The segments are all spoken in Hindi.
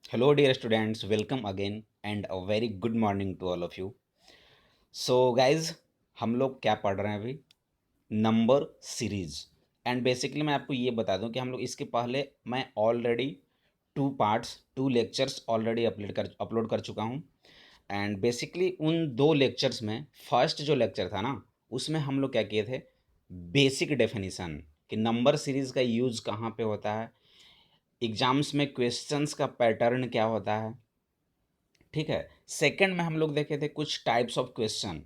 Hello, dear students. Welcome again and a very good morning to all of you. So, guys, हम लोग क्या पढ़ रहे हैं अभी? Number series. एंड बेसिकली मैं आपको ये बता दूं कि हम लोग इसके पहले मैं already two parts to lectures already upload कर चुका हूं। एंड बेसिकली उन दो लेक्चर्स में फर्स्ट जो लेक्चर था ना, उसमें हम लोग क्या किए थे, बेसिक डेफिनेशन कि नंबर सीरीज का यूज़ कहाँ पे होता है, एग्जाम्स में क्वेश्चंस का पैटर्न क्या होता है। ठीक है। सेकंड में हम लोग देखे थे कुछ टाइप्स ऑफ क्वेश्चन,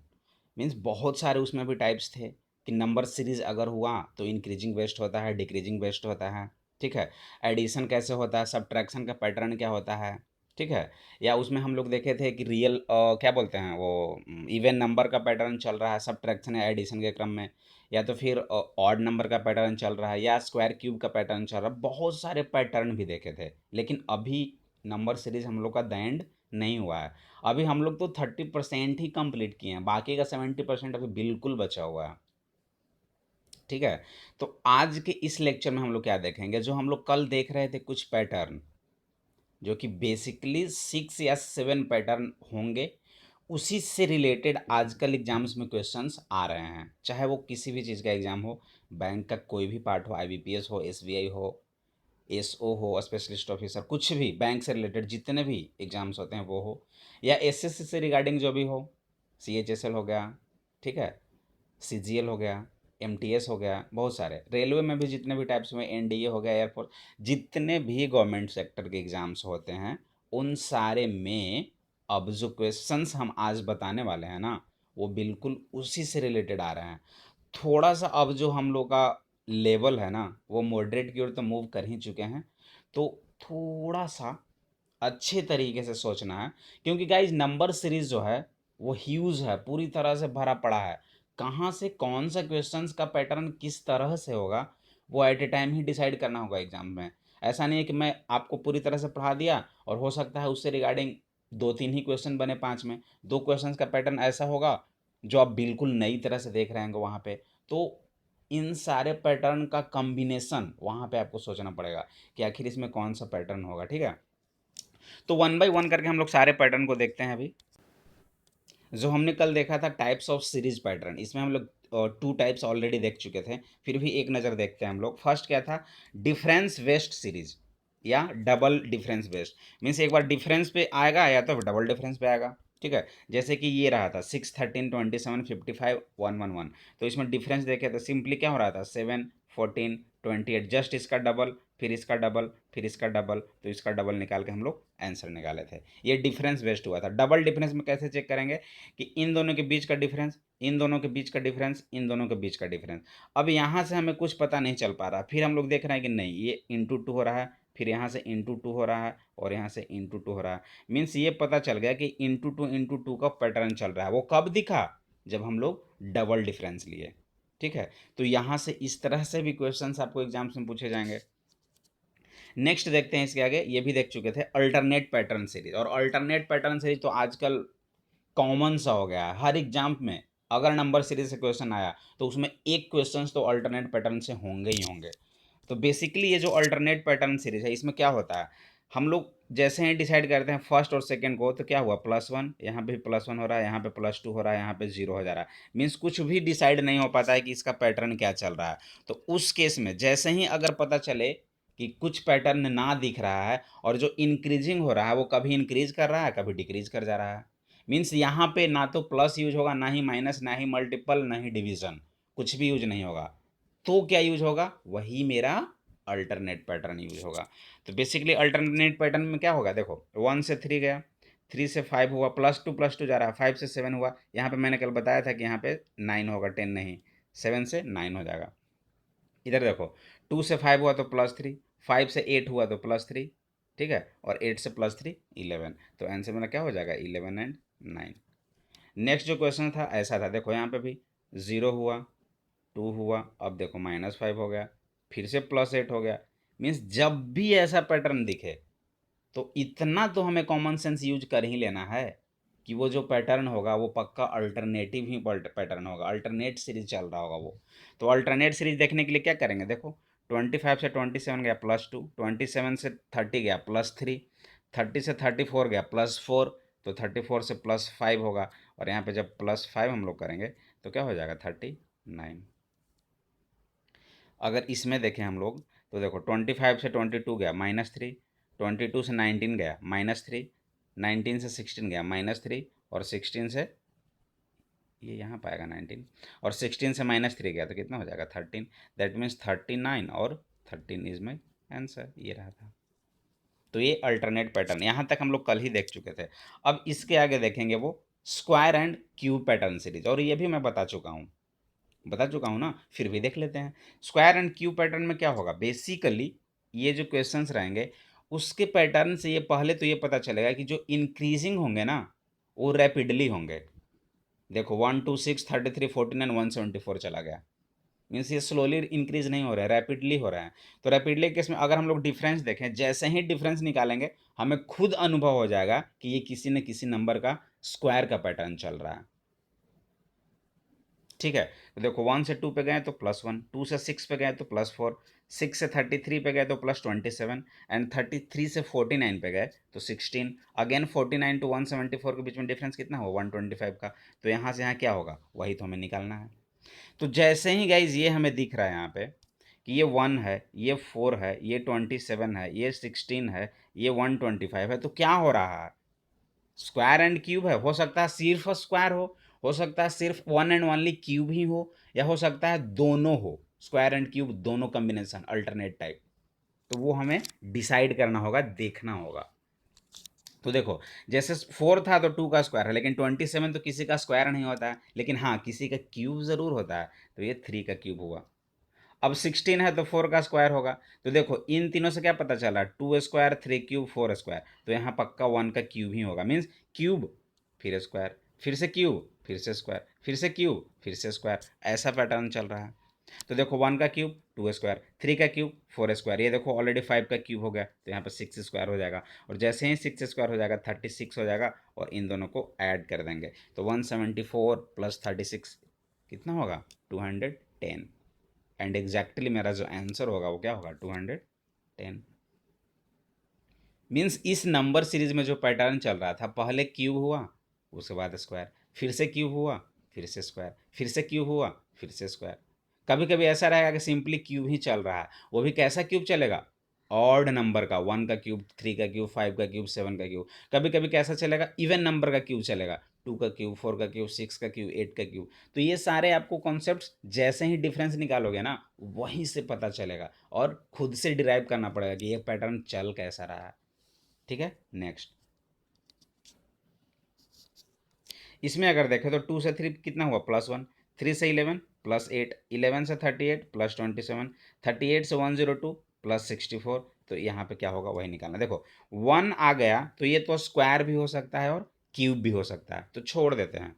मीन्स बहुत सारे उसमें भी टाइप्स थे कि नंबर सीरीज अगर हुआ तो इंक्रीजिंग बेस्ड होता है, डिक्रीजिंग बेस्ड होता है। ठीक है। एडिशन कैसे होता है, सब्ट्रैक्शन का पैटर्न क्या होता है। ठीक है। या उसमें हम लोग देखे थे कि रियल क्या बोलते हैं वो, इवन नंबर का पैटर्न चल रहा है सब्ट्रैक्शन या एडिशन के क्रम में, या तो फिर ऑड नंबर का पैटर्न चल रहा है, या स्क्वायर क्यूब का पैटर्न चल रहा है। बहुत सारे पैटर्न भी देखे थे, लेकिन अभी नंबर सीरीज हम लोग का द एंड नहीं हुआ है। अभी हम लोग तो 30% ही कंप्लीट किए हैं, बाकी का 70% अभी बिल्कुल बचा हुआ है। ठीक है। तो आज के इस लेक्चर में हम लोग क्या देखेंगे, जो हम लोग कल देख रहे थे कुछ पैटर्न, जो कि बेसिकली 6 या 7 पैटर्न होंगे, उसी से रिलेटेड आजकल एग्जाम्स में क्वेश्चंस आ रहे हैं, चाहे वो किसी भी चीज़ का एग्जाम हो, बैंक का कोई भी पार्ट हो, आईबीपीएस हो, एसबीआई हो, एसओ हो, स्पेशलिस्ट ऑफिसर, कुछ भी बैंक से रिलेटेड जितने भी एग्जाम्स होते हैं वो हो, या एसएससी से रिगार्डिंग जो भी हो, सीएचएसएल हो गया, ठीक है, सीजीएल हो गया, एमटीएस हो गया, बहुत सारे रेलवे में भी जितने भी टाइप्स में, एनडीए हो गया, एयरफोर्स, जितने भी गवर्नमेंट सेक्टर के एग्जाम्स होते हैं, उन सारे में अब जो क्वेश्चंस हम आज बताने वाले हैं ना, वो बिल्कुल उसी से रिलेटेड आ रहे हैं। थोड़ा सा अब जो हम लोग का लेवल है ना, वो मॉडरेट की ओर तो मूव कर ही चुके हैं, तो थोड़ा सा अच्छे तरीके से सोचना है, क्योंकि गाइज नंबर सीरीज जो है वो ह्यूज है, पूरी तरह से भरा पड़ा है। कहाँ से कौन सा क्वेश्चंस का पैटर्न किस तरह से होगा, वो एट ए टाइम ही डिसाइड करना होगा एग्जाम में। ऐसा नहीं है कि मैं आपको पूरी तरह से पढ़ा दिया और हो सकता है उससे रिगार्डिंग दो तीन ही क्वेश्चन बने पाँच में, दो क्वेश्चंस का पैटर्न ऐसा होगा जो आप बिल्कुल नई तरह से देख रहे हैं वहाँ पे। तो इन सारे पैटर्न का कॉम्बिनेशन वहाँ पे आपको सोचना पड़ेगा कि आखिर इसमें कौन सा पैटर्न होगा। ठीक है। तो वन बाय वन करके हम लोग सारे पैटर्न को देखते हैं अभी। जो हमने कल देखा था टाइप्स ऑफ सीरीज पैटर्न, इसमें हम लोग टू टाइप्स ऑलरेडी देख चुके थे, फिर भी एक नज़र देखते हैं हम लोग। फर्स्ट क्या था, डिफरेंस बेस्ड सीरीज या डबल डिफरेंस बेस्ड। मीन्स एक बार डिफरेंस पे आएगा या तो डबल डिफरेंस पे आएगा। ठीक है। जैसे कि ये रहा था 6, 13, 27, 55, 1, 1, 1, तो इसमें डिफरेंस देखे तो सिंपली क्या हो रहा था, 7, 14, 28, जस्ट इसका डबल, फिर इसका डबल, फिर इसका डबल, तो इसका डबल निकाल के हम लोग आंसर निकाले थे। ये डिफरेंस बेस्ड हुआ था। डबल डिफरेंस में कैसे चेक करेंगे कि इन दोनों के बीच का डिफरेंस, इन दोनों के बीच का डिफरेंस, इन दोनों के बीच का डिफरेंस। अब यहाँ से हमें कुछ पता नहीं चल पा रहा, फिर हम लोग देख रहे हैं कि नहीं ये इंटू टू हो रहा है, फिर यहाँ से इंटू टू हो रहा है, और यहाँ से इंटू टू हो रहा है। मीन्स ये पता चल गया कि इंटू टू का पैटर्न चल रहा है। वो कब दिखा, जब हम लोग डबल डिफरेंस लिए। ठीक है। तो यहाँ से इस तरह से भी क्वेश्चंस आपको एग्जाम्स में पूछे जाएंगे। नेक्स्ट देखते हैं इसके आगे, ये भी देख चुके थे अल्टरनेट पैटर्न सीरीज। और अल्टरनेट पैटर्न सीरीज तो आजकल कॉमन सा हो गया है हर एग्जाम में। अगर नंबर सीरीज से क्वेश्चन आया तो उसमें एक क्वेश्चन तो अल्टरनेट पैटर्न से होंगे ही होंगे। तो बेसिकली ये जो अल्टरनेट पैटर्न सीरीज है, इसमें क्या होता है, हम लोग जैसे ही डिसाइड करते हैं फर्स्ट और सेकंड को, तो क्या हुआ, +1, यहाँ पे +1 हो रहा है, यहाँ पे +2 हो रहा है, यहाँ पे 0 हो जा रहा है। मीन्स कुछ भी डिसाइड नहीं हो पाता है कि इसका पैटर्न क्या चल रहा है। तो उस केस में जैसे ही अगर पता चले कि कुछ पैटर्न ना दिख रहा है, और जो इंक्रीजिंग हो रहा है वो कभी इंक्रीज कर रहा है, कभी डिक्रीज कर जा रहा है, मीन्स यहाँ पे ना तो प्लस यूज होगा, ना ही माइनस, ना ही मल्टीपल, ना ही डिवीजन, कुछ भी यूज नहीं होगा। तो क्या यूज होगा, वही मेरा अल्टरनेट पैटर्न यूज होगा। तो बेसिकली अल्टरनेट पैटर्न में क्या होगा, देखो 1 से 3 गया, 3 से 5 हुआ, +2 जा रहा है, 5 से 7 हुआ, यहाँ पे मैंने कल बताया था कि यहाँ पे 9 होगा, 10 नहीं, 7 से 9 हो जाएगा। इधर देखो 2 से 5 हुआ तो +3, 5 से 8 हुआ तो +3, ठीक है, और 8 से +3 11, तो आंसर मेरा क्या हो जाएगा, 11 एंड 9। नेक्स्ट जो क्वेश्चन था ऐसा था, देखो यहाँ पे भी 0 हुआ, 2 हुआ, अब देखो -5 हो गया, फिर से +8 हो गया। मीन्स जब भी ऐसा पैटर्न दिखे तो इतना तो हमें कॉमन सेंस यूज कर ही लेना है कि वो जो पैटर्न होगा वो पक्का अल्टरनेटिव ही पैटर्न होगा, अल्टरनेट सीरीज चल रहा होगा वो। तो अल्टरनेट सीरीज देखने के लिए क्या करेंगे, देखो 25 से 27 गया +2, 27 से 30 गया +3, 30 से 34 गया +4, तो 34 से +5 होगा, और यहाँ पे जब +5 हम लोग करेंगे तो क्या हो जाएगा 39। अगर इसमें देखें हम लोग तो देखो 25 से 22 गया -3, 22 से 19 गया -3, 19 से 16 गया -3, और 16 से ये यहाँ पाएगा 19, और 16 से -3 गया तो कितना हो जाएगा 13। दैट मीन्स 39 और 13 इज माई आंसर, ये रहा था। तो ये अल्टरनेट पैटर्न यहाँ तक हम लोग कल ही देख चुके थे। अब इसके आगे देखेंगे वो square and cube pattern series, और ये भी मैं बता चुका हूँ ना, फिर भी देख लेते हैं। स्क्वायर एंड क्यूब पैटर्न में क्या होगा, बेसिकली ये जो क्वेश्चंस रहेंगे उसके पैटर्न से ये पहले तो ये पता चलेगा कि जो इंक्रीजिंग होंगे ना वो रैपिडली होंगे। देखो 1 2 6 33 49 174 चला गया, मीन्स ये स्लोली इंक्रीज नहीं हो रहा है, रैपिडली हो रहा है। तो रैपिडली केस में अगर हम लोग डिफरेंस देखें, जैसे ही डिफरेंस निकालेंगे हमें खुद अनुभव हो जाएगा कि ये किसी न किसी नंबर का स्क्वायर का पैटर्न चल रहा है। ठीक है, तो देखो 1 से 2 पे गए तो +1, 2 से 6 पे गए तो +4, 6 से 33 पे गए तो +27, एंड 33 से 49 पे गए तो 16। अगेन 49 टू 174 के बीच में डिफरेंस कितना हो 125 का, तो यहाँ से यहाँ क्या होगा वही तो हमें निकालना है। तो जैसे ही गाइज ये हमें दिख रहा है यहाँ पे कि ये 1 है, ये 4 है, ये 27 है, ये 16 है, ये 125 है, तो क्या हो रहा है, स्क्वायर एंड क्यूब है। हो सकता है सिर्फ स्क्वायर हो सकता है सिर्फ वन एंड ओनली क्यूब ही हो, या हो सकता है दोनों हो, स्क्वायर एंड क्यूब दोनों कॉम्बिनेशन अल्टरनेट टाइप। तो वो हमें डिसाइड करना होगा, देखना होगा। तो देखो जैसे 4 था तो 2 का स्क्वायर है, लेकिन 27 तो किसी का स्क्वायर नहीं होता है, लेकिन हाँ किसी का क्यूब ज़रूर होता है, तो ये 3 का क्यूब हुआ। अब 16 है तो 4 का स्क्वायर होगा, तो देखो इन तीनों से क्या पता चला, 2 स्क्वायर 3 क्यूब 4 स्क्वायर, तो यहाँ पक्का 1 का क्यूब ही होगा, मीन्स क्यूब फिर स्क्वायर फिर से क्यूब फिर से स्क्वायर फिर से क्यूब फिर से स्क्वायर, ऐसा पैटर्न चल रहा है। तो देखो 1 का क्यूब 2 स्क्वायर, 3 का क्यूब 4 स्क्वायर, ये देखो ऑलरेडी 5 का क्यूब हो गया, तो यहाँ पर 6 स्क्वायर हो जाएगा, और जैसे ही 6 स्क्वायर हो जाएगा 36 हो जाएगा, और इन दोनों को ऐड कर देंगे तो 174 + 36 कितना होगा 210, एंड एग्जैक्टली मेरा जो आंसर होगा वो क्या होगा 210। मीन्स इस नंबर सीरीज में जो पैटर्न चल रहा था, पहले क्यूब हुआ उसके बाद स्क्वायर, फिर से क्यूब हुआ फिर से स्क्वायर, फिर से क्यूब हुआ फिर से स्क्वायर। कभी कभी ऐसा रहेगा कि सिंपली क्यूब ही चल रहा है, वो भी कैसा क्यूब चलेगा, ऑड नंबर का, 1 का क्यूब 3 का क्यूब 5 का क्यूब 7 का क्यूब। कभी कभी कैसा चलेगा, इवन नंबर का क्यूब चलेगा, 2 का क्यूब 4 का क्यूब 6 का क्यूब 8 का क्यूब। तो ये सारे आपको कॉन्सेप्ट्स जैसे ही डिफरेंस निकालोगे ना वहीं से पता चलेगा, और खुद से डिराइव करना पड़ेगा कि ये पैटर्न चल कैसा रहा है। ठीक है, नेक्स्ट इसमें अगर देखें तो 2 से 3 कितना हुआ +1, 3 से 11 +8, 11 से 38 +27, 38 से 102 +64, तो यहाँ पे क्या होगा वही निकालना। देखो 1 आ गया तो ये तो स्क्वायर भी हो सकता है और क्यूब भी हो सकता है, तो छोड़ देते हैं।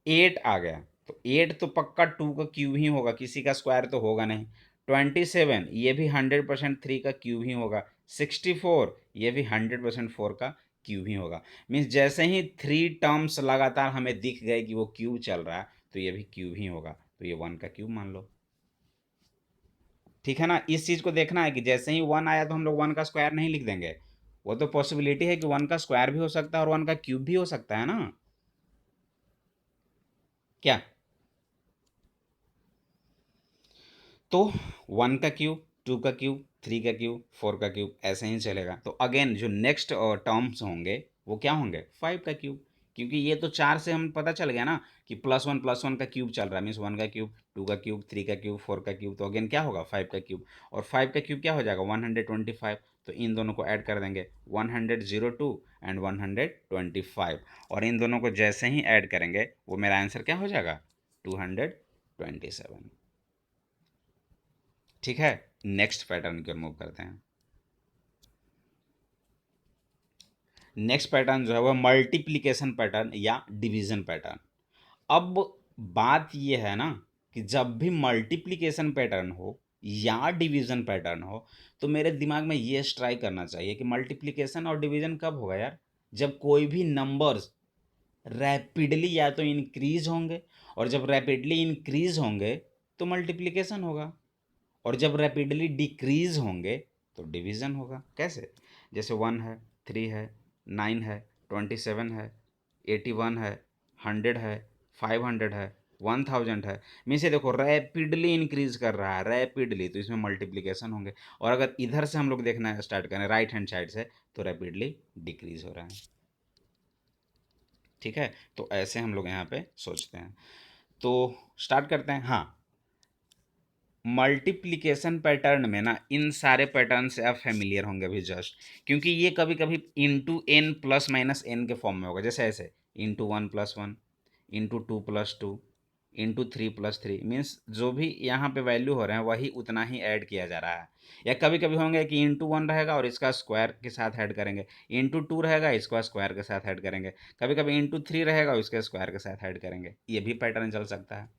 8 आ गया तो 8 तो पक्का 2 का क्यूब ही होगा, किसी का स्क्वायर तो होगा नहीं। 27 ये भी 100% 3 का क्यूब ही होगा। 64 ये भी 100% 4 का क्यूब ही होगा। मीन्स जैसे ही 3 टर्म्स लगातार हमें दिख गए कि वो क्यूब चल रहा है, तो ये भी क्यूब ही होगा, तो ये 1 का क्यूब मान लो। ठीक है ना, इस चीज़ को देखना है कि जैसे ही 1 आया तो हम लोग 1 का स्क्वायर नहीं लिख देंगे, वो तो पॉसिबिलिटी है कि 1 का स्क्वायर भी हो सकता है और 1 का क्यूब भी हो सकता है ना, क्या। तो 1 का क्यूब 2 का क्यूब 3 का क्यूब 4 का क्यूब ऐसे ही चलेगा। तो अगेन जो नेक्स्ट टर्म्स होंगे वो क्या होंगे 5 का क्यूब, क्योंकि ये तो 4 से हम पता चल गया ना कि +1 का क्यूब चल रहा है, मीन्स 1 का क्यूब 2 का क्यूब 3 का क्यूब 4 का क्यूब, तो अगेन क्या होगा 5 का क्यूब, और 5 का क्यूब क्या हो जाएगा 125, तो इन दोनों को ऐड कर देंगे 102 एंड 125, और इन दोनों को जैसे ही ऐड करेंगे वो मेरा आंसर क्या हो जाएगा 227। ठीक है, नेक्स्ट पैटर्न की ओर मूव करते हैं। नेक्स्ट पैटर्न जो है वह मल्टीप्लिकेशन पैटर्न या डिवीजन पैटर्न। अब बात यह है ना कि जब भी मल्टीप्लिकेशन पैटर्न हो या डिवीजन पैटर्न हो, तो मेरे दिमाग में ये स्ट्राइक करना चाहिए कि मल्टीप्लिकेशन और डिवीजन कब होगा यार, जब कोई भी नंबर्स रैपिडली या तो इंक्रीज होंगे, और जब रैपिडली इंक्रीज होंगे तो मल्टीप्लिकेशन होगा, और जब रैपिडली डिक्रीज होंगे तो डिवीज़न होगा। कैसे, जैसे 1 है 3 है 9 है, 27 है, 81 है, 100 है, 500 है, 1000 है। मीन्स ये देखो रैपिडली इंक्रीज कर रहा है, रैपिडली, तो इसमें मल्टीप्लिकेशन होंगे। और अगर इधर से हम लोग देखना स्टार्ट करें राइट हैंड साइड से, तो रैपिडली डिक्रीज हो रहा है। ठीक है, तो ऐसे हम लोग यहाँ पे सोचते हैं। तो स्टार्ट करते हैं। हाँ, मल्टीप्लिकेशन पैटर्न में ना इन सारे पैटर्न से आप फेमिलियर होंगे अभी जस्ट, क्योंकि ये कभी कभी into n plus minus n के फॉर्म में होगा। जैसे ऐसे इंटू 1+1, इंटू 2+2, इंटू 3+3, मीन्स जो भी यहाँ पे वैल्यू हो रहे हैं वही उतना ही ऐड किया जा रहा है। या कभी कभी होंगे कि इंटू 1 रहेगा और इसका स्क्वायर के साथ ऐड करेंगे, इंटू 2 रहेगा इसका स्क्वायर के साथ ऐड करेंगे, कभी कभी इंटू 3 रहेगा और इसके स्क्वायर के साथ ऐड करेंगे। ये भी पैटर्न चल सकता है।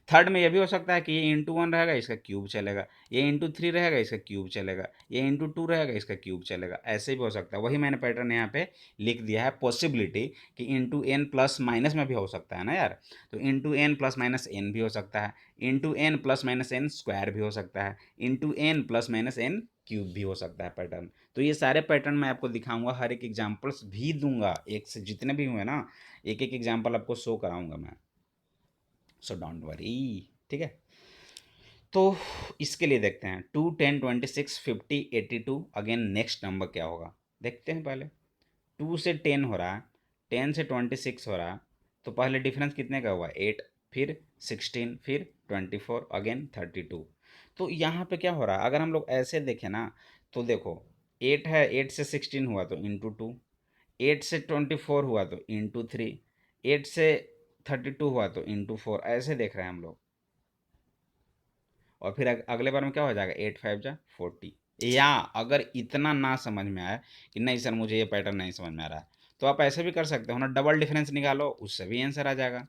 थर्ड में ये भी हो सकता है कि ये इंटू 1 रहेगा इसका क्यूब चलेगा, ये इंटू 3 रहेगा इसका क्यूब चलेगा, ये इंटू 2 रहेगा इसका क्यूब चलेगा। ऐसे भी हो सकता है। वही मैंने पैटर्न यहाँ पे लिख दिया है, पॉसिबिलिटी कि इंटू एन प्लस माइनस में भी हो सकता है ना यार। तो into n plus minus n भी हो सकता है, into n plus minus n square भी हो सकता है, into n plus minus n cube भी हो सकता है पैटर्न। तो ये सारे पैटर्न मैं आपको दिखाऊंगा, हर एक एग्जाम्पल्स भी दूंगा, एक से जितने भी हुए ना एक एक एग्जाम्पल आपको शो कराऊंगा मैं। So don't worry. ठीक है, तो इसके लिए देखते हैं 2, 10, 26, 50, 82। अगेन नेक्स्ट नंबर क्या होगा देखते हैं पहले। 2 से 10 हो रहा है, 10 से 26 हो रहा है, तो पहले डिफरेंस कितने का हुआ 8, फिर 16, फिर 24, अगेन 32। तो यहाँ पे क्या हो रहा है, अगर हम लोग ऐसे देखें ना, तो देखो 8 है, 8 से 16 हुआ तो इंटू 2, 8 से 24 हुआ तो इंटू 3, 8 से 32 हुआ तो इंटू 4, ऐसे देख रहे हैं हम लोग। और फिर अगले बार में क्या हो जाएगा 8×5=40। या अगर इतना ना समझ में आए कि नहीं सर मुझे ये पैटर्न नहीं समझ में आ रहा है, तो आप ऐसे भी कर सकते हो ना, डबल डिफरेंस निकालो, उससे भी आंसर आ जाएगा।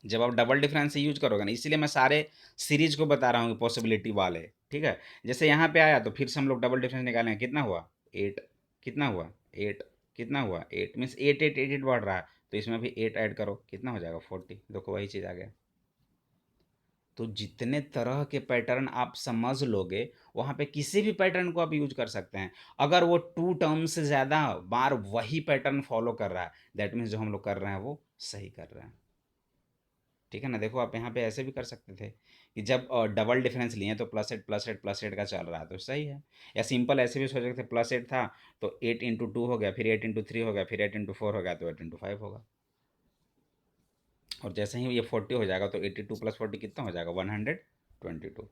जब आप डबल डिफरेंस यूज करोगे ना, इसीलिए मैं सारे सीरीज को बता रहा हूँ पॉसिबिलिटी वाले। ठीक है, जैसे यहाँ पे आया तो फिर से हम लोग डबल डिफरेंस निकालेंगे, कितना हुआ 8, कितना हुआ 8, कितना हुआ 8, मीन्स 8 बढ़ रहा है, तो इसमें भी 8 ऐड करो, कितना हो जाएगा 40। देखो वही चीज़ आ गया। तो जितने तरह के पैटर्न आप समझ लोगे, वहाँ पे किसी भी पैटर्न को आप यूज कर सकते हैं। अगर वो 2 टर्म से ज़्यादा बार वही पैटर्न फॉलो कर रहा है, दैट मीन्स जो हम लोग कर रहे हैं वो सही कर रहे हैं। ठीक है ना, देखो आप यहाँ पे ऐसे भी कर सकते थे कि जब डबल डिफरेंस लिए तो +8 का चल रहा है तो सही है। या सिंपल ऐसे भी सोच सकते थे, +8 था तो 8×2 हो गया, फिर 8×3 हो गया, फिर 8×4 हो गया, तो 8×5 होगा। और जैसे ही ये 40 हो जाएगा तो 82 + 40 कितना हो जाएगा 122।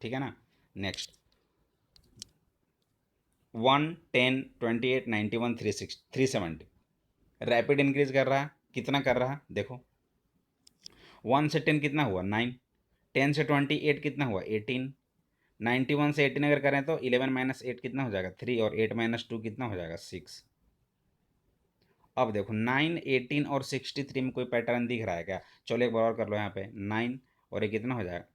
ठीक है ना। नेक्स्ट 1, 10, 28, 91, 370 रैपिड इंक्रीज कर रहा है। कितना कर रहा है देखो, 1 से 10 कितना हुआ 9, 10 से 28 कितना हुआ 18, 91 से 18 अगर करें तो 11 - 8 कितना हो जाएगा 3, और 8 - 2 कितना हो जाएगा 6। अब देखो 9, 18 और 63 में कोई पैटर्न दिख रहा है क्या? चलो एक बार और कर लो यहाँ पे 9 और ये कितना हो जाएगा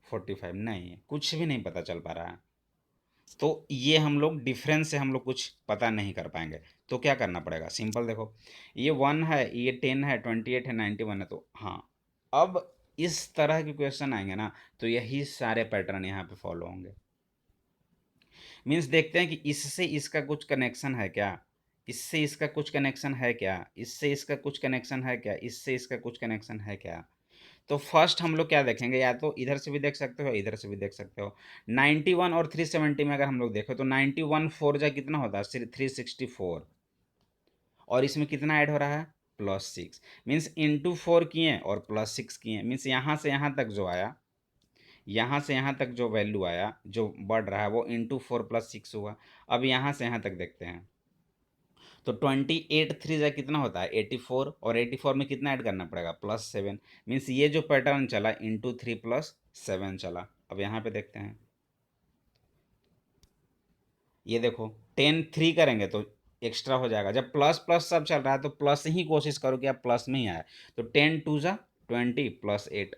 45। नहीं, कुछ भी नहीं पता चल पा रहा है। तो ये हम लोग डिफरेंस से हम लोग कुछ पता नहीं कर पाएंगे। तो क्या करना पड़ेगा, सिंपल देखो, ये 1 है, ये 10 है, 28 है, 91 है, तो हाँ अब इस तरह के क्वेश्चन आएंगे ना, तो यही सारे पैटर्न यहाँ पे फॉलो होंगे। मीन्स देखते हैं कि इससे इसका कुछ कनेक्शन है क्या, इससे इसका कुछ कनेक्शन है क्या, इससे इसका कुछ कनेक्शन है क्या, इससे इसका कुछ कनेक्शन है क्या। तो फर्स्ट हम लोग क्या देखेंगे, या तो इधर से भी देख सकते हो, इधर से भी देख सकते हो। 91 और 370 में अगर हम लोग देखें तो 91 4 जा कितना होता है 364, और इसमें कितना ऐड हो रहा है +6, मीन्स इंटू 4 किए और +6 किए, मीन्स यहाँ से यहाँ तक जो आया, यहाँ से यहाँ तक जो वैल्यू आया जो बढ़ रहा है वो इंटू 4 + 6 हुआ। अब यहाँ से यहाँ तक देखते हैं, तो 28 3 जा कितना होता है 84, और 84 में कितना ऐड करना पड़ेगा +7, मीन्स ये जो पैटर्न चला इंटू 3 + 7 चला। अब यहाँ पे देखते हैं, ये देखो 10 3 करेंगे तो एक्स्ट्रा हो जाएगा। जब प्लस प्लस सब चल रहा है तो प्लस ही कोशिश करो कि आप प्लस में ही आए। तो 10 2 जा 20 + 8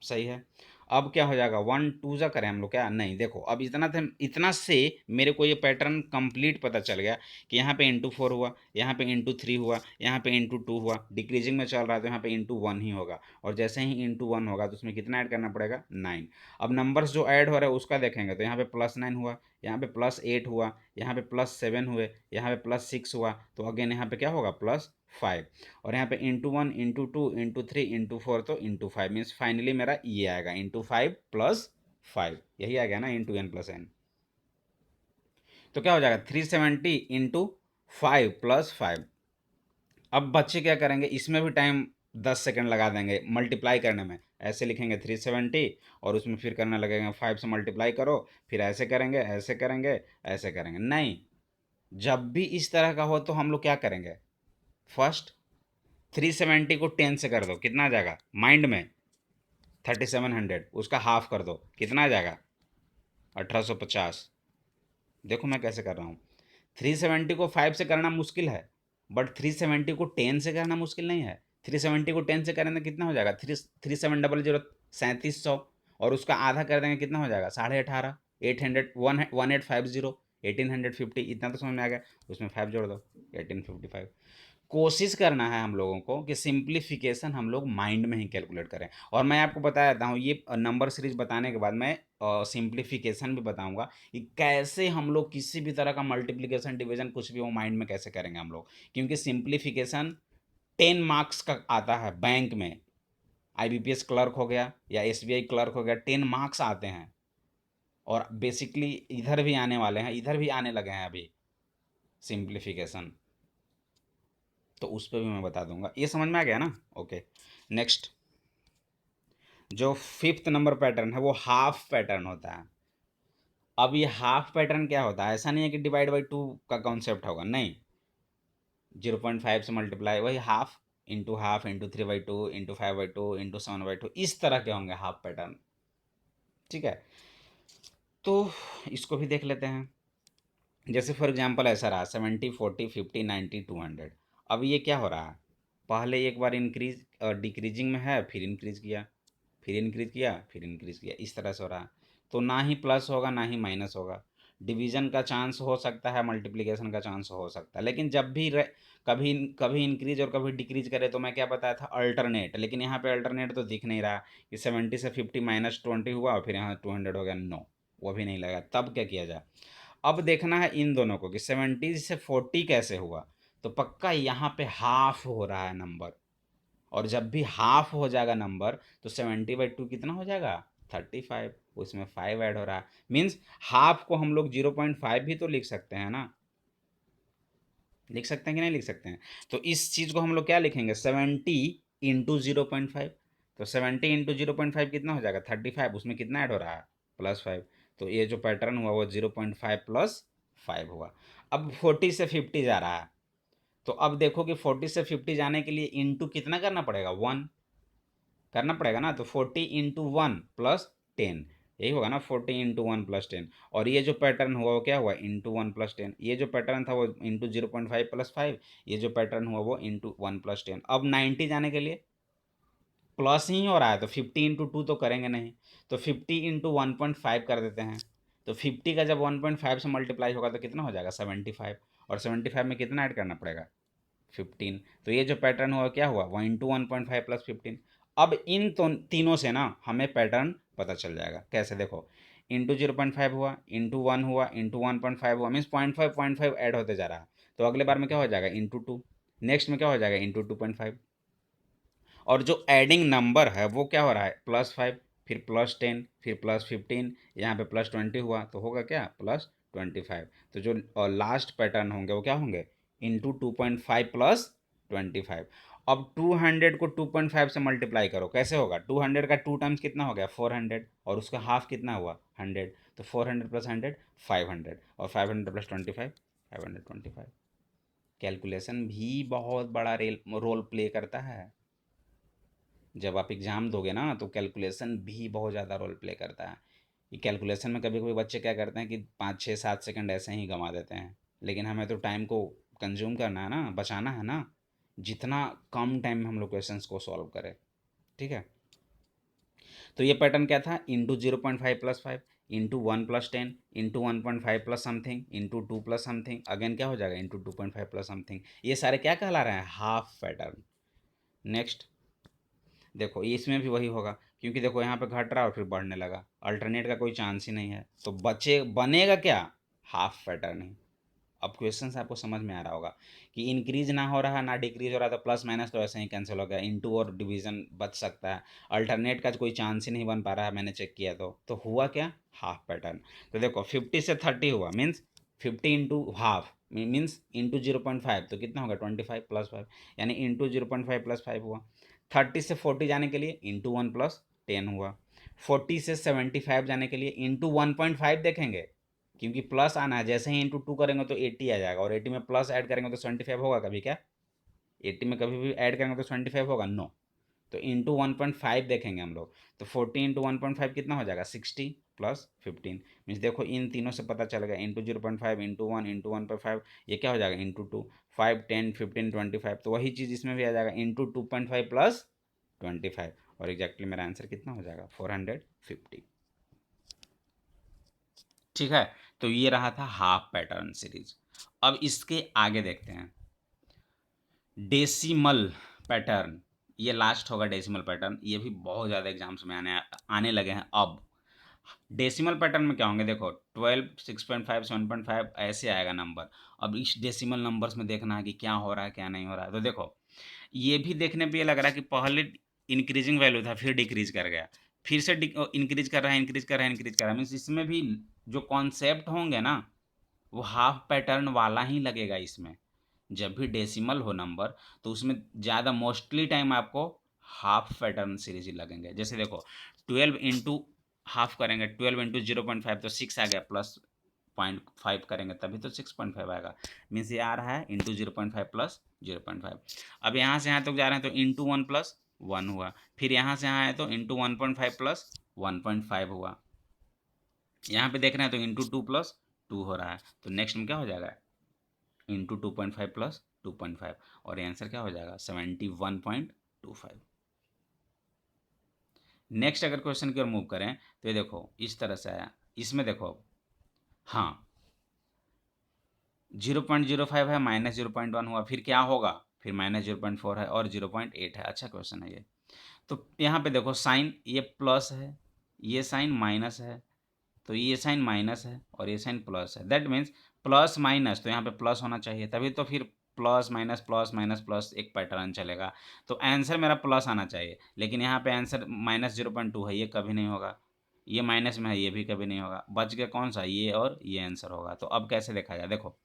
सही है। अब क्या हो जाएगा, 1 2 जा करें हम लोग क्या, नहीं देखो अब इतना से मेरे को ये पैटर्न कंप्लीट पता चल गया कि यहाँ पे इंटू 4 हुआ, यहाँ पे इंटू 3 हुआ, यहाँ पे इंटू 2 हुआ, डिक्रीजिंग में चल रहा है तो यहाँ पे इंटू 1 ही होगा, और जैसे ही इंटू 1 होगा तो उसमें कितना ऐड करना पड़ेगा, 9। अब नंबर्स जो ऐड हो रहा है उसका देखेंगे तो यहाँ पे +9 हुआ, यहाँ पे +8 हुआ, यहाँ पे +7 हुए, यहाँ पे +6 हुआ, तो अगेन यहाँ पे क्या होगा, +5, और यहाँ पे इंटू 1 इंटू 2 इंटू 3 इंटू 4, तो इंटू 5 मीन्स फाइनली मेरा ये आएगा इंटू 5 + 5, यही आ गया ना, इंटू n + n। तो क्या हो जाएगा 370 इंटू 5 + 5। अब बच्चे क्या करेंगे, इसमें भी टाइम 10 सेकंड लगा देंगे मल्टीप्लाई करने में, ऐसे लिखेंगे 370 और उसमें फिर करने लगेंगे 5 से मल्टीप्लाई करो, फिर ऐसे करेंगे ऐसे करेंगे ऐसे करेंगे, नहीं। जब भी इस तरह का हो तो हम लोग क्या करेंगे, फर्स्ट 370 को 10 से कर दो, कितना आ जाएगा माइंड में, 3700, उसका हाफ कर दो, कितना आ जाएगा 1850। देखो मैं कैसे कर रहा हूँ, 370 को 5 से करना मुश्किल है, बट 370 को 10 से करना मुश्किल नहीं है। 370 को 10 से करेंगे तो कितना हो जाएगा, 3700 3700, और उसका आधा कर देंगे कितना हो जाएगा 18.5, 800 1850 1850, इतना तो समझ में आ गया, उसमें 5 जोड़ दो 1855। कोशिश करना है हम लोगों को कि सिंप्लीफिकेशन हम लोग माइंड में ही कैलकुलेट करें, और मैं आपको बता देता हूँ ये नंबर सीरीज बताने के बाद मैं सिंप्लीफिकेशन भी बताऊंगा कि कैसे हम लोग किसी भी तरह का मल्टीप्लिकेशन डिवीजन कुछ भी हो माइंड में कैसे करेंगे हम लोग, क्योंकि सिंप्लीफिकेशन 10 मार्क्स का आता है बैंक में, आईबीपीएस क्लर्क हो गया या एसबीआई क्लर्क हो गया, 10 मार्क्स आते हैं, और बेसिकली इधर भी आने वाले हैं, इधर भी आने लगे हैं अभी सिंप्लीफिकेशन, तो उस पर भी मैं बता दूंगा। ये समझ में आ गया ना, ओके। नेक्स्ट जो 5th नंबर पैटर्न है वो हाफ पैटर्न होता है। अब ये हाफ पैटर्न क्या होता है, ऐसा नहीं है कि डिवाइड बाई 2 का कॉन्सेप्ट होगा, नहीं, 0.5 से मल्टीप्लाई, वही हाफ इंटू 3/2 इंटू 5/2 इंटू 7/2, इस तरह के होंगे हाफ पैटर्न, ठीक है। तो इसको भी देख लेते हैं, जैसे फॉर एग्जांपल ऐसा रहा 70 40 50 90 200। अब ये क्या हो रहा है, पहले एक बार इंक्रीज डिक्रीजिंग में है, फिर इंक्रीज किया, फिर इंक्रीज किया, फिर इंक्रीज किया, इस तरह से हो रहा है, तो ना ही प्लस होगा ना ही माइनस होगा, डिवीजन का चांस हो सकता है, मल्टीप्लिकेशन का चांस हो सकता है, लेकिन जब भी कभी कभी इंक्रीज और कभी डिक्रीज करे तो मैं क्या बताया था, अल्टरनेट, लेकिन यहाँ पे अल्टरनेट तो दिख नहीं रहा कि 70 से 50 -20 हुआ और फिर यहाँ 200 हो गया, नो, वो भी नहीं लगा, तब क्या किया जाए, अब देखना है इन दोनों को कि 70 से 40 कैसे हुआ, तो पक्का यहाँ पे हाफ हो रहा है नंबर, और जब भी हाफ हो जाएगा नंबर तो 70/2 कितना हो जाएगा 35, उसमें 5 ऐड हो रहा है, मीन्स हाफ को हम लोग 0.5 भी तो लिख सकते हैं ना, लिख सकते हैं कि नहीं लिख सकते हैं, तो इस चीज़ को हम लोग क्या लिखेंगे 70 इंटू 0.5, तो 70 इंटू 0.5 कितना हो जाएगा 35, उसमें कितना ऐड हो रहा है +5, तो ये जो पैटर्न हुआ वो 0.5 + 5 हुआ। अब 40 से 50 जा रहा है, तो अब देखो कि 40 से 50 जाने के लिए इंटू कितना करना पड़ेगा 1 करना पड़ेगा ना, तो 40 इंटू 1 + 10, यही होगा ना 40 इंटू 1 + 10, और ये जो पैटर्न हुआ वो क्या हुआ इंटू 1 + 10, ये जो पैटर्न था वो इंटू 0.5 + 5, ये जो पैटर्न हुआ वो इंटू 1 + 10। अब 90 जाने के लिए प्लस ही हो रहा है तो 50 इंटू 2 तो करेंगे नहीं, तो 50 इंटू 1.5 कर देते हैं, तो 50 का जब 1.5 से मल्टीप्लाई होगा तो कितना हो जाएगा 75, और 75 में कितना ऐड करना पड़ेगा 15, तो ये जो पैटर्न हुआ क्या हुआ 1 × 1.5 + 15। अब इन तो तीनों से ना हमें पैटर्न पता चल जाएगा, कैसे देखो, इंटू 0.5 हुआ, इंटू 1 हुआ, इंटू 1.5 हुआ, मीन्स 0.5 ऐड होते जा रहा है, तो अगले बार में क्या हो जाएगा इंटू 2, नेक्स्ट में क्या हो जाएगा इंटू 2.5, और जो एडिंग नंबर है वो क्या हो रहा है +5, फिर +10, फिर +15, यहाँ पे +20 हुआ तो होगा क्या +25, तो जो लास्ट पैटर्न होंगे वो क्या होंगे इंटू 2.5 + 25। अब 200 को 2.5 से मल्टीप्लाई करो, कैसे होगा 200 का 2 टाइम्स कितना हो गया 400, और उसका हाफ कितना हुआ 100, तो 400 + 100 500, और 500 + 25 525। कैलकुलेशन भी बहुत बड़ा रोल प्ले करता है, जब आप एग्ज़ाम दोगे ना तो कैलकुलेशन भी बहुत ज़्यादा रोल प्ले करता है। ये कैलकुलेशन में कभी कभी बच्चे क्या करते हैं कि 5 6 7 सेकंड ऐसे ही गंवा देते हैं, लेकिन हमें तो टाइम को कंज्यूम करना है ना, बचाना है ना, जितना कम टाइम में हम लोग क्वेश्चंस को सॉल्व करें, ठीक है। तो ये पैटर्न क्या था, into 0.5 plus 5 into 1 plus 10 into 1.5 plus something into 2 plus something, again क्या हो जाएगा इंटू 2.5 प्लस समथिंग। ये सारे क्या कहला रहे हैं, हाफ पैटर्न। नेक्स्ट देखो इसमें भी वही होगा, क्योंकि देखो यहाँ पे घट रहा है और फिर बढ़ने लगा, अल्टरनेट का कोई चांस ही नहीं है, तो बचे बनेगा क्या, हाफ पैटर्न ही। अब क्वेश्चन से आपको समझ में आ रहा होगा कि इंक्रीज ना हो रहा ना डिक्रीज हो रहा, तो प्लस माइनस तो ऐसे ही कैंसिल हो गया, इनटू और डिवीजन बच सकता है, अल्टरनेट का कोई चांस ही नहीं बन पा रहा है, मैंने चेक किया तो हुआ क्या, हाफ पैटर्न। तो देखो 50 से 30 हुआ, means 50 into half means into 0.5, तो कितना होगा 25 प्लस 5, यानी इंटू 0.5 प्लस 5 हुआ। 30 से 40 जाने के लिए इंटू 1 प्लस 10 हुआ। 40 से 75 जाने के लिए इंटू 1.5 देखेंगे, क्योंकि प्लस आना है, जैसे ही इंटू 2 करेंगे तो 80 आ जाएगा, और 80 में प्लस ऐड करेंगे तो 75 होगा कभी क्या, 80 में कभी भी ऐड करेंगे तो 25 होगा, नो। तो इंटू 1.5 देखेंगे हम लोग, तो 40 इंटू 1.5 कितना हो जाएगा 60 प्लस 15, मीन्स देखो इन तीनों से पता चलेगा, इंटू 0.5 इंटू 1 इंटू 1.5, ये क्या हो जाएगा इंटू 2, 5 10 15 25, तो वही चीज़ इसमें भी आ जाएगा इंटू 2.5 प्लस 25, और एग्जैक्टली मेरा आंसर कितना हो जाएगा 450। ठीक है, तो ये रहा था हाफ पैटर्न सीरीज। अब इसके आगे देखते हैं डेसिमल पैटर्न, ये लास्ट होगा डेसिमल पैटर्न, ये भी बहुत ज़्यादा एग्जाम्स में आने लगे हैं अब। डेसिमल पैटर्न में क्या होंगे, देखो 12 6.5 7.5 ऐसे आएगा नंबर। अब इस डेसिमल नंबर्स में देखना है कि क्या हो रहा है क्या नहीं हो रहा है। तो देखो ये भी देखने पे ये लग रहा है कि पहले इंक्रीजिंग वैल्यू था फिर डिक्रीज कर गया, फिर से इंक्रीज कर रहा है इंक्रीज कर रहा है इंक्रीज कर रहा है, मीन्स इसमें भी जो कॉन्सेप्ट होंगे ना वो हाफ पैटर्न वाला ही लगेगा इसमें। जब भी डेसिमल हो नंबर तो उसमें ज़्यादा मोस्टली टाइम आपको हाफ पैटर्न सीरीज ही लगेंगे। जैसे देखो 12 इंटू हाफ करेंगे, 12 इंटू 0.5 तो 6 आ गया, प्लस 0.5 करेंगे तभी तो 6.5 आएगा, मीन्स ये आ रहा है इंटू 0.5 प्लस 0.5। अब यहाँ से यहाँ तक जा रहे हैं तो इंटू 1 प्लस 1 हुआ, फिर यहाँ से यहाँ आए तो इंटू 1.5 प्लस 1.5 हुआ, यहाँ पे देख रहे हैं तो इंटू 2 प्लस 2 हो रहा है, तो नेक्स्ट में क्या हो जाएगा इंटू 2.5 प्लस 2.5, और ये आंसर क्या हो जाएगा 71.25। नेक्स्ट अगर क्वेश्चन की ओर मूव करें तो ये देखो इस तरह से आया, इसमें देखो हाँ 0.05 है माइनस 0.1 हुआ, फिर क्या होगा, फिर माइनस 0.4 है और 0.8 है। अच्छा क्वेश्चन है ये। तो यहाँ पे देखो साइन ये प्लस है, ये साइन माइनस है, तो ये साइन माइनस है और ये साइन प्लस है, दैट मीन्स प्लस माइनस, तो यहाँ पे प्लस होना चाहिए, तभी तो फिर प्लस माइनस प्लस एक पैटर्न चलेगा, तो आंसर मेरा प्लस आना चाहिए, लेकिन यहाँ पे आंसर माइनस 0.2 है, ये कभी नहीं होगा, ये माइनस में है ये भी कभी नहीं होगा, बच गया कौन सा, ये और ये आंसर होगा। तो अब कैसे देखा जाए, देखो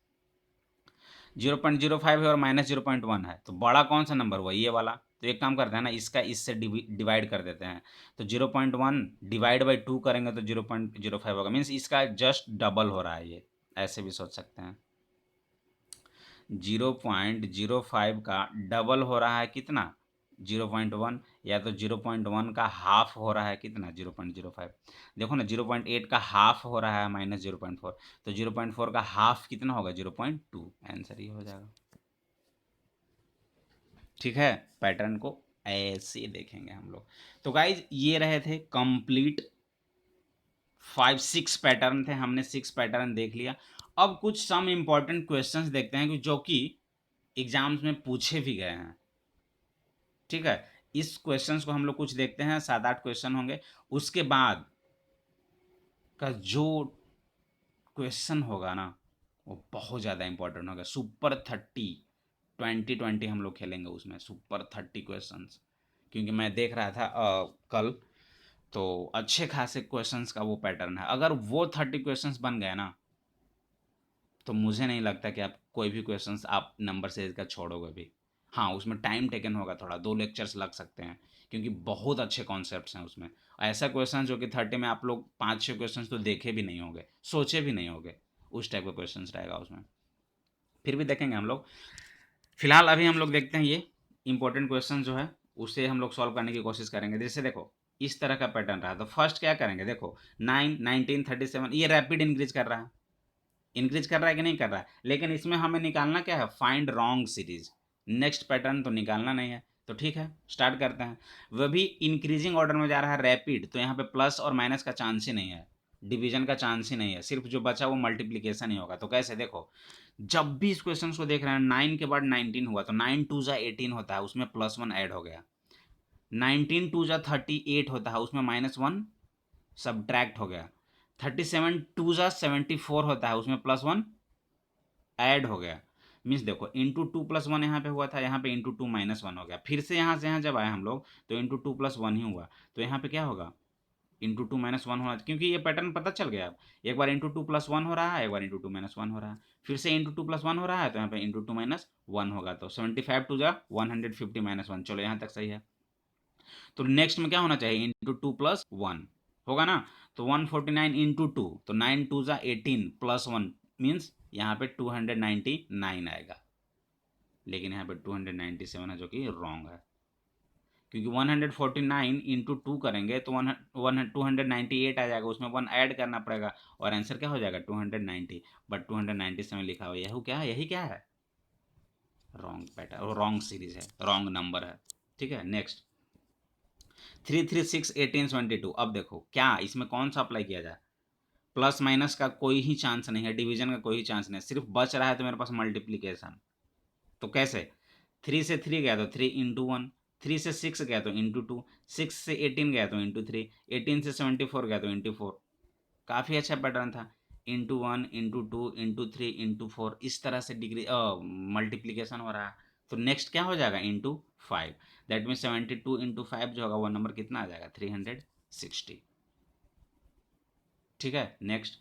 0.05 है और माइनस 0.1 है, तो बड़ा कौन सा नंबर हुआ, ये वाला, तो एक काम करते हैं ना इसका इससे डिवाइड कर देते हैं, तो 0.1 डिवाइड बाई 2 करेंगे तो 0.05 होगा, मीन्स इसका जस्ट डबल हो रहा है, ये ऐसे भी सोच सकते हैं। 0.05 का डबल हो रहा है कितना 0.1, या तो 0.1 का हाफ हो रहा है कितना 0.05, देखो ना 0.8 का हाफ हो रहा है माइनस 0.4, तो 0.4 का हाफ कितना होगा 0.2, आंसर ये हो जाएगा। ठीक है, पैटर्न को ऐसे देखेंगे हम लोग। तो गाइज ये रहे थे कंप्लीट 5 6 पैटर्न थे, हमने 6 पैटर्न देख लिया। अब कुछ सम इंपॉर्टेंट क्वेश्चंस देखते हैं कि जो कि एग्जाम्स में पूछे भी गए हैं। ठीक है, इस क्वेश्चंस को हम लोग कुछ देखते हैं, 7 8 क्वेश्चन होंगे, उसके बाद का जो क्वेश्चन होगा ना वो बहुत ज़्यादा इंपॉर्टेंट होगा। सुपर 30 2020 हम लोग खेलेंगे उसमें, सुपर 30 क्वेश्चंस, क्योंकि मैं देख रहा था कल, तो अच्छे खासे क्वेश्चंस का वो पैटर्न है। अगर वो 30 क्वेश्चंस बन गए ना तो मुझे नहीं लगता कि आप कोई भी क्वेश्चंस आप नंबर सीरीज का छोड़ोगे भी। हाँ उसमें टाइम टेकन होगा, थोड़ा 2 लेक्चर्स लग सकते हैं, क्योंकि बहुत अच्छे कॉन्सेप्ट्स हैं उसमें। ऐसा क्वेश्चन जो कि 30 में आप लोग 5 6 क्वेश्चन तो देखे भी नहीं होंगे, सोचे भी नहीं होंगे, उस टाइप का क्वेश्चन रहेगा उसमें। फिर भी देखेंगे हम लोग। फिलहाल अभी हम लोग देखते हैं ये इंपॉर्टेंट क्वेश्चन जो है उसे हम लोग सॉल्व करने की कोशिश करेंगे। जैसे देखो इस तरह का पैटर्न रहा, तो फर्स्ट क्या करेंगे, देखो 9 19 37 ये रैपिड इंक्रीज कर रहा है, इंक्रीज कर रहा है कि नहीं कर रहा है, लेकिन इसमें हमें निकालना क्या है, find wrong series. Next pattern तो निकालना नहीं है, तो ठीक है, स्टार्ट करते हैं। वह भी इंक्रीजिंग ऑर्डर में जा रहा है, रैपिड, तो यहाँ पे प्लस और माइनस का चांस ही नहीं है, डिवीजन का चांस ही नहीं है, सिर्फ जो बचा वो मल्टीप्लीकेशन ही होगा। तो कैसे, देखो जब भी इस क्वेश्चन को देख रहे हैं 9 के बाद 19 हुआ तो 9 टू जा 18 होता है, उसमें +1 ऐड हो गया। 19 टू जा 38 होता है, उसमें -1 सब्ट्रैक्ट हो गया। 37 टू जा 74 होता है, उसमें +1 ऐड हो गया। मीन्स देखो इंटू 2+1 यहाँ पे हुआ था, यहाँ पे इंटू 2 -1 हो गया। फिर से यहाँ से यहाँ जब आए हम लोग तो इंटू 2+1 ही हुआ, तो यहाँ पे क्या होगा, इंटू 2 -1 होना, क्योंकि ये पैटर्न पता चल गया। अब एक बार इंटू 2+1 हो रहा है, एक बार इंटू 2 -1 हो रहा है, फिर से इंटू 2+1 हो रहा है, तो यहाँ पे इंटू 2 -1 होगा। तो 75 टू जा 150 -1, चलो यहाँ तक सही है। तो नेक्स्ट में क्या होना चाहिए, इंटू 2+1 होगा ना। तो 149 इंटू 2, तो 9 टू जा 18 +1 मीन्स यहाँ पे 299 आएगा, लेकिन यहाँ पे 297 है जो कि रॉन्ग है, क्योंकि 149 इंटू 2 करेंगे तो 298 आ जाएगा, उसमें 1 ऐड करना पड़ेगा और आंसर क्या हो जाएगा 290, बट 297 लिखा हुआ यही क्या है, यही क्या है, रॉन्ग पैटर्न, रॉन्ग सीरीज है, रॉन्ग नंबर है। ठीक है, नेक्स्ट 336 18 22। अब देखो क्या इसमें कौन सा अप्लाई किया जाए, प्लस माइनस का कोई ही चांस नहीं है, डिवीजन का कोई ही चांस नहीं है, सिर्फ बच रहा है तो मेरे पास मल्टीप्लीकेशन। तो कैसे, 3 से 3 गया तो 3 इंटू 1, 3 से 6 गया तो इंटू 2, 6 से 18 गया तो इंटू 3, 18 से 74 गया तो इंटू 4। काफ़ी अच्छा पैटर्न था, इंटू 1 इंटू 2 इंटू 3 इंटू 4, इस तरह से डिग्री मल्टीप्लीकेशन हो रहा है। तो नेक्स्ट क्या हो जाएगा, इंटू 5, दैट मीन 72 इंटू 5 जो होगा वो नंबर कितना आ जाएगा, 360। ठीक है, नेक्स्ट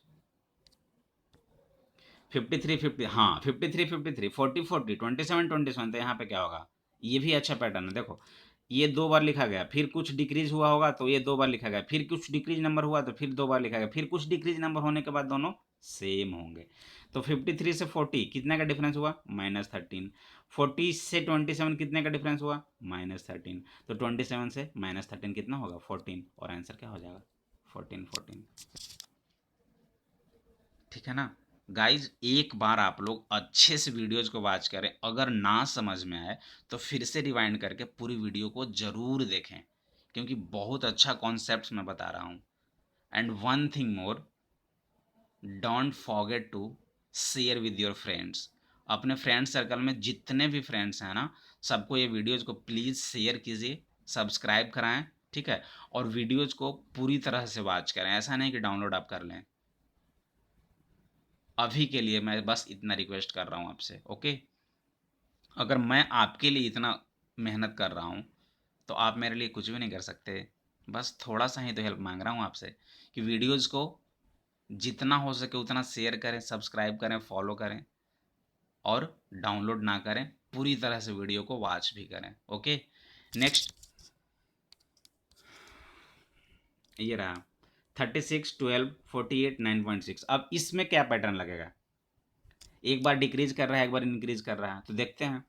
53 50, हाँ 53 53 40 40 27 27, तो यहाँ पे क्या होगा, ये भी अच्छा पैटर्न है। देखो ये 2 बार लिखा गया, फिर कुछ डिक्रीज हुआ होगा तो ये 2 बार लिखा गया, फिर कुछ डिक्रीज नंबर हुआ तो फिर 2 बार लिखा गया, फिर कुछ डिक्रीज नंबर होने के बाद दोनों सेम होंगे। तो 53 से 40 कितने का डिफरेंस हुआ, -13। 40 से 27 कितने का डिफरेंस हुआ, -13। तो 27 से -13 कितना होगा, 14, और आंसर क्या हो जाएगा, 14 14। ठीक है ना गाइज, एक बार आप लोग अच्छे से वीडियोज को वॉच करें, अगर ना समझ में आए तो फिर से रिवाइंड करके पूरी वीडियो को ज़रूर देखें, क्योंकि बहुत अच्छा कॉन्सेप्ट मैं बता रहा हूँ। And one thing more, don't forget to share with your friends. अपने फ्रेंड सर्कल में जितने भी फ्रेंड्स हैं ना, सबको ये वीडियोज को प्लीज़ शेयर कीजिए, सब्सक्राइब कराएं। ठीक है, और वीडियोज को पूरी तरह से वॉच करें, ऐसा नहीं कि डाउनलोड आप कर लें। अभी के लिए मैं बस इतना रिक्वेस्ट कर रहा हूँ आपसे, ओके। अगर मैं आपके लिए इतना मेहनत कर रहा हूँ तो आप मेरे लिए कुछ भी नहीं कर सकते। बस थोड़ा सा ही तो हेल्प मांग रहा हूँ आपसे कि वीडियोज़ को जितना हो सके उतना शेयर करें, सब्सक्राइब करें, फॉलो करें, और डाउनलोड ना करें, पूरी तरह से वीडियो को वॉच भी करें, ओके। नेक्स्ट ये रहा 36 12 48 9.6। अब इसमें क्या पैटर्न लगेगा, एक बार डिक्रीज कर रहा है, एक बार इंक्रीज कर रहा है, तो देखते हैं।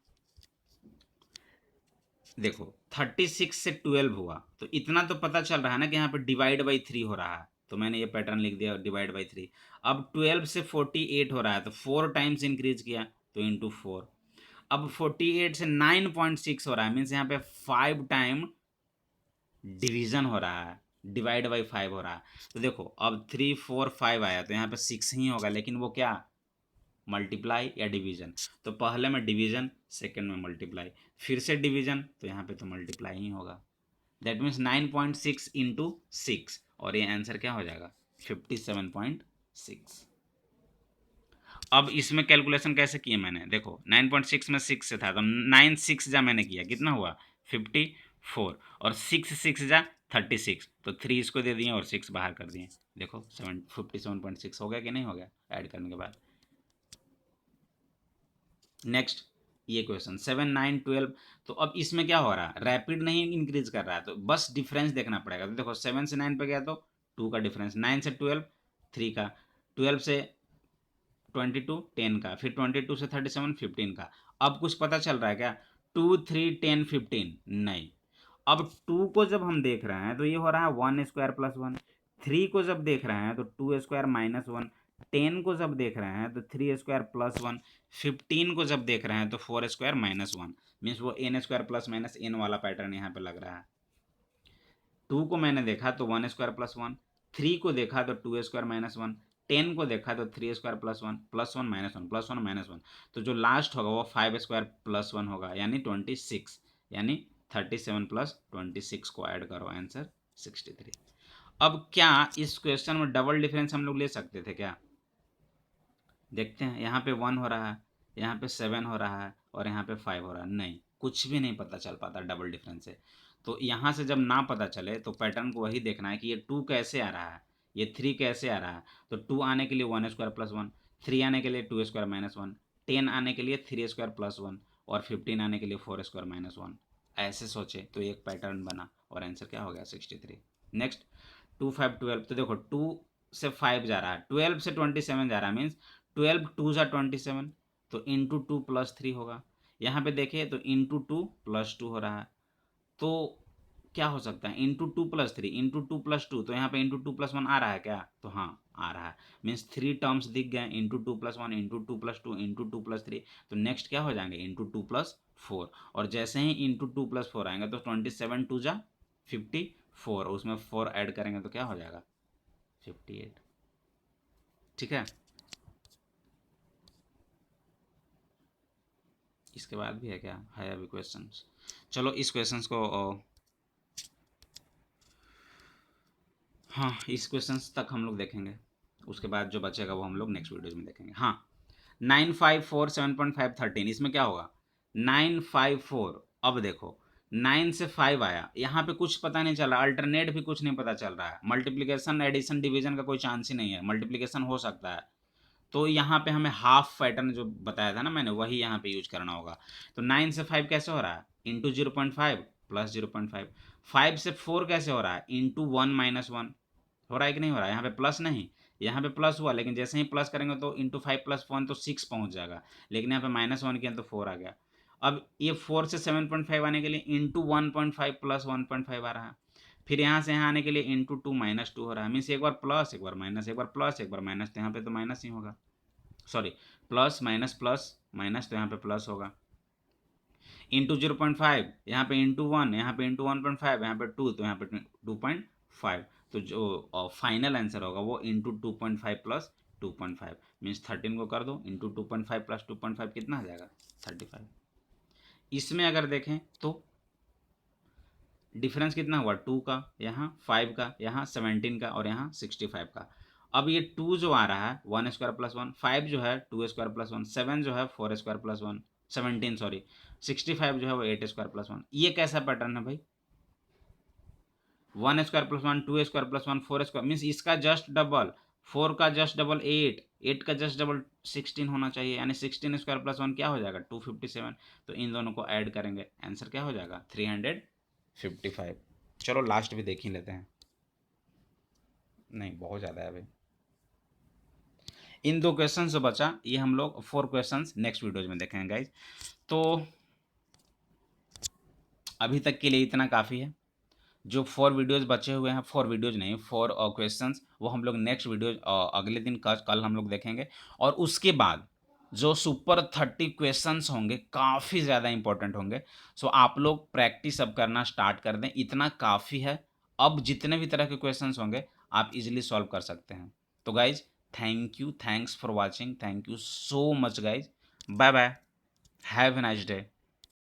देखो 36 से 12 हुआ तो इतना तो पता चल रहा है ना कि यहाँ पे डिवाइड बाई 3 हो रहा है, तो मैंने ये पैटर्न लिख दिया, डिवाइड बाई 3। अब 12 से 48 हो रहा है तो 4 टाइम्स इंक्रीज किया तो इंटू 4। अब 48 से 9.6 हो रहा है, मीन्स यहाँ पे 5 टाइम डिवीजन हो रहा है, डिवाइड बाई 5 हो रहा है। तो देखो अब 3 4 5 आया तो यहाँ पे 6 ही होगा, लेकिन वो क्या, मल्टीप्लाई या डिवीजन। तो पहले में डिवीजन, सेकंड में मल्टीप्लाई, फिर से डिवीजन, तो यहाँ पे तो मल्टीप्लाई ही होगा। दैट मीन्स 9.6 इंटू 6, और ये आंसर क्या हो जाएगा, 57.6। अब इसमें कैलकुलेशन कैसे किया मैंने, देखो 9.6 में 6 से था तो 9 6 जा मैंने किया, कितना हुआ 54, और 6 6 जा 36, तो 3 इसको दे दिए और 6 बाहर कर दिए। देखो 57.6 हो गया कि नहीं हो गया ऐड करने के बाद। नेक्स्ट ये क्वेश्चन 7 9 12। तो अब इसमें क्या हो रहा है, रैपिड नहीं इंक्रीज कर रहा है, तो बस डिफरेंस देखना पड़ेगा। तो देखो 7 से 9 पे गया तो 2 का डिफरेंस, 9 से 12 3 का, 12 से 22 10 का, फिर 22 से 37 15 का। अब कुछ पता चल रहा है क्या, 2 3 10 15 नहीं। अब 2 को जब हम देख रहे हैं तो ये हो रहा है 1 स्क्वायर +1, 3 को जब देख रहे हैं तो 2 स्क्वायर -1, 10 को जब देख रहे हैं तो 3 स्क्वायर प्लस 1, 15 को जब देख रहे हैं तो 4 स्क्वायर माइनस 1, मीन्स वो n square plus minus n वाला पैटर्न यहाँ पे लग रहा है। 2 को मैंने देखा तो 1 स्क्वायर प्लस 1, 3 को देखा तो 2 स्क्वायर माइनस 1, 10 को देखा तो 3 square plus 1 plus 1 minus 1 plus 1 minus 1, तो जो लास्ट होगा वो 5 स्क्वायर प्लस 1 होगा, यानी 26, यानी 37 प्लस 26 को ऐड करो, आंसर 63। अब क्या इस क्वेश्चन में डबल डिफरेंस हम लोग ले सकते थे क्या? देखते हैं, यहाँ पे 1 हो रहा है, यहाँ पे 7 हो रहा है और यहाँ पे 5 हो रहा है, नहीं, कुछ भी नहीं पता चल पाता डबल डिफरेंस से। तो यहाँ से जब ना पता चले तो पैटर्न को वही देखना है कि ये 2 कैसे आ रहा है, ये 3 कैसे आ रहा है। तो 2 आने के लिए 1 स्क्वायर प्लस 1, 3 आने के लिए 2 स्क्वायर माइनस 1, 10 आने के लिए 3 स्क्वायर प्लस 1 और 15 आने के लिए 4 स्क्वायर माइनस 1। ऐसे सोचे तो एक पैटर्न बना और आंसर क्या हो गया 63। नेक्स्ट 2 5 12, तो देखो 2 से 5 जा रहा है, 12 से 27 जा रहा है, मीन्स 12 2 जा 27, तो इंटू 2 प्लस 3 होगा। यहाँ पे देखिए तो इंटू 2 प्लस 2 हो रहा है, तो क्या हो सकता है इंटू 2 प्लस 3 इंटू 2 प्लस 2, तो यहाँ पे इंटू 2 प्लस 1 आ रहा है क्या? तो हाँ आ रहा है, मीन्स 3 टर्म्स दिख गए, into 2 plus 1 into 2 plus 2 into 2 plus 3, तो नेक्स्ट क्या हो जाएंगे इंटू 2 प्लस 4, और जैसे ही इंटू 2 प्लस 4 आएंगे तो 27 2 जा 54, उसमें 4 ऐड करेंगे तो क्या हो जाएगा 58। ठीक है, इसके बाद भी है क्या? है अभी क्वेश्चंस। चलो इस क्वेश्चंस को हाँ इस क्वेश्चंस तक हम लोग देखेंगे, उसके बाद जो बचेगा वो हम लोग नेक्स्ट वीडियोज में देखेंगे। हाँ 9 5 4 7.5 13, इसमें क्या होगा 9 5 4, अब देखो 9 से 5 आया, यहाँ पे कुछ पता नहीं चल रहा, अल्टरनेट भी कुछ नहीं पता चल रहा है, मल्टीप्लीकेशन एडिशन डिवीजन का कोई चांस ही नहीं है, मल्टीप्लीकेशन हो सकता है, तो यहाँ पे हमें हाफ पैटर्न जो बताया था ना मैंने वही यहाँ पे यूज करना होगा। तो 9 से 5 कैसे हो रहा है इंटू 0.5 प्लस 0.5, 5 से 4 कैसे हो रहा है इंटू 1 माइनस 1, हो रहा है कि नहीं हो रहा है? यहाँ पे प्लस नहीं, यहाँ पे प्लस हुआ, लेकिन जैसे ही प्लस करेंगे तो इंटू 5 प्लस 1 तो 6 पहुंच जाएगा, लेकिन यहाँ पे माइनस 1 किया तो 4 आ गया। अब ये 4 से 7.5 आने के लिए इंटू 1.5 प्लस 1.5 आ रहा है, फिर यहाँ से यहाँ आने के लिए इंटू 2 माइनस 2 हो रहा है, मीन्स एक बार प्लस एक बार माइनस एक बार प्लस एक बार माइनस, तो यहाँ पे तो माइनस ही होगा, सॉरी प्लस माइनस तो यहाँ पे प्लस होगा, इंटू 0.5, यहाँ पे इंटू 1, यहाँ पे इंटू 1.5, यहाँ पे 2, तो यहाँ पे 2.5, तो जो फाइनल आंसर होगा वो इंटू 2.5 प्लस 2.5, मीन्स 13 को कर दो इंटू 2.5 प्लस 2.5 कितना आ जाएगा 35। इसमें अगर देखें तो डिफरेंस कितना हुआ 2 का, यहाँ 5 का, यहाँ 17 का और यहाँ 65 का। अब ये 2 जो आ रहा है 1 स्क्वायर प्लस 1, 5 जो है 2 स्क्वायर प्लस 1, 7 जो है 4 स्क्वायर प्लस 1, 17 सॉरी, 65 जो है वो 8 स्क्वायर प्लस 1, ये कैसा पैटर्न है भाई 1 square plus 1 2 square plus 1 4 square, means इसका जस्ट डबल, 4 का जस्ट डबल 8, 8 का जस्ट डबल 16 होना चाहिए, यानी 16 स्क्वायर प्लस 1 क्या हो जाएगा 257, तो इन दोनों को ऐड करेंगे आंसर क्या हो जाएगा 355। चलो लास्ट भी देख ही लेते हैं, नहीं बहुत ज़्यादा है अभी, इन 2 क्वेश्चन से बचा, ये हम लोग 4 क्वेश्चंस नेक्स्ट वीडियोज में देखेंगे गाइज। तो अभी तक के लिए इतना काफ़ी है, जो 4 वीडियोस बचे हुए हैं, 4 वीडियोज नहीं 4 क्वेश्चंस, वो हम लोग नेक्स्ट वीडियो अगले दिन कल हम लोग देखेंगे, और उसके बाद जो सुपर 30 क्वेश्चंस होंगे काफ़ी ज़्यादा इंपॉर्टेंट होंगे। सो आप लोग प्रैक्टिस अब करना स्टार्ट कर दें, इतना काफ़ी है, अब जितने भी तरह के क्वेश्चंस होंगे आप इजीली सॉल्व कर सकते हैं। तो guys thank you, thanks for watching, thank you so much guys, bye bye, have a nice day.